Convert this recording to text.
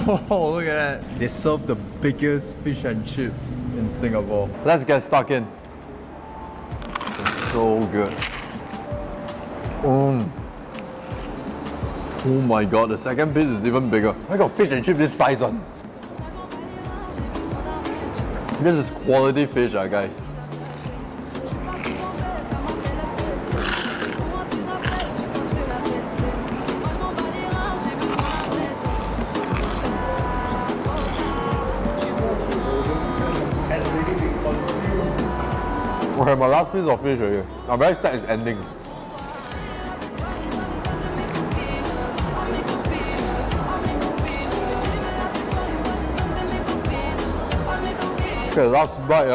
Oh, look at that. They serve the biggest fish and chip in Singapore. Let's get stuck in. It's so good. Oh my god, the second piece is even bigger. I got fish and chip this size one. This is quality fish, guys. Okay, my last piece of fish already. I'm very sad it's ending. Okay, last bite,